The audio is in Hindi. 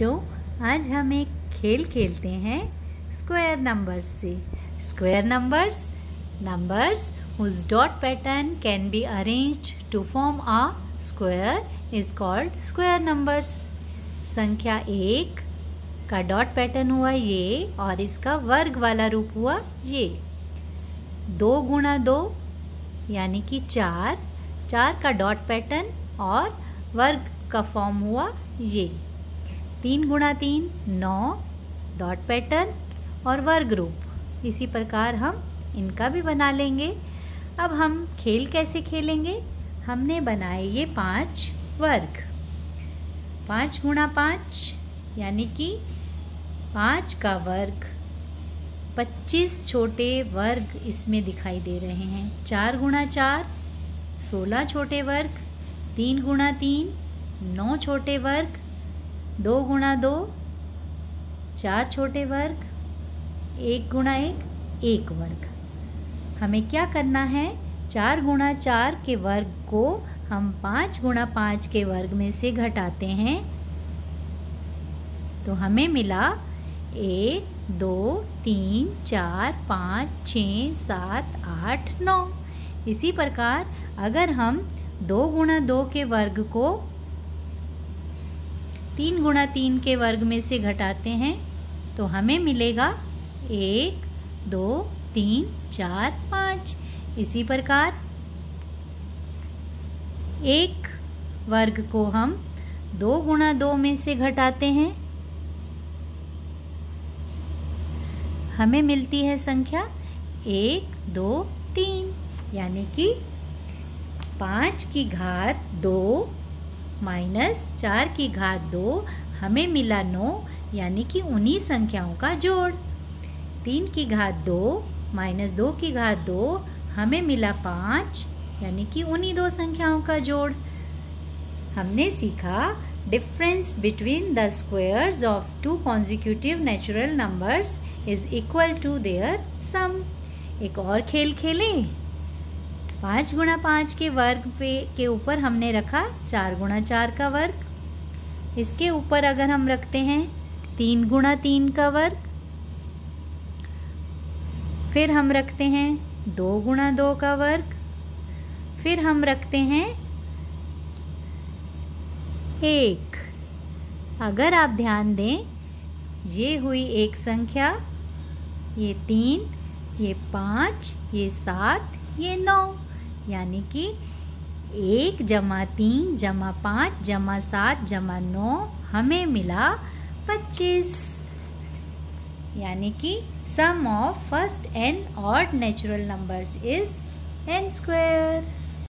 बच्चों, आज हम एक खेल खेलते हैं स्क्वायर नंबर्स से। Square numbers whose dot pattern can be arranged to form a square is called square numbers। संख्या 1 का डॉट पैटर्न हुआ ये और इसका वर्ग वाला रूप हुआ ये। 2 गुणा 2 यानी कि 4 का डॉट पैटर्न और वर्ग का फॉर्म हुआ ये। 3 गुणा 3 9 डॉट पैटर्न और वर्ग रूप। इसी प्रकार हम इनका भी बना लेंगे। अब हम खेल कैसे खेलेंगे? हमने बनाए ये 5 वर्ग। 5 गुणा 5 यानी कि 5 का वर्ग। 25 छोटे वर्ग इसमें दिखाई दे रहे हैं। 4 गुणा 4 16 छोटे वर्ग। 3 गुणा 3 9 छोटे वर्ग। 2 गुणा 2 4 छोटे वर्ग। 1 गुणा 1 वर्ग। हमें क्या करना है? 4 गुणा 4 के वर्ग को हम 5 गुणा 5 के वर्ग में से घटाते हैं तो हमें मिला 1 2 3 4 5 6 7 8 9। इसी प्रकार अगर हम 2 गुणा 2 के वर्ग को 3 गुणा 3 के वर्ग में से घटाते हैं तो हमें मिलेगा 1 2 3 4 5। इसी प्रकार एक वर्ग को हम 2 गुणा 2 में से घटाते हैं, हमें मिलती है संख्या 1 2 3 यानी कि 5 की घात 2 माइनस 4 की घात 2 हमें मिला 9 यानी कि उन्हीं संख्याओं का जोड़। 3 की घात 2 माइनस 2 की घात 2 हमें मिला 5 यानी कि उन्हीं 2 संख्याओं का जोड़। हमने सीखा difference between the squares of 2 consecutive natural numbers is equal to their sum. एक और खेल खेलें। 5 गुणा 5 के वर्ग के ऊपर हमने रखा 4 गुणा 4 का वर्ग। इसके ऊपर अगर हम रखते हैं 3 गुणा 3 का वर्ग, फिर हम रखते हैं 2 गुणा 2 का वर्ग, फिर हम रखते हैं 1। अगर आप ध्यान दें, ये हुई एक संख्या, ये 3, ये 5, ये 7, ये 9 यानी कि 1 जमा 3 जमा 5 जमा 7 जमा 9 हमें मिला 25 यानी कि sum of first n odd natural numbers is n square।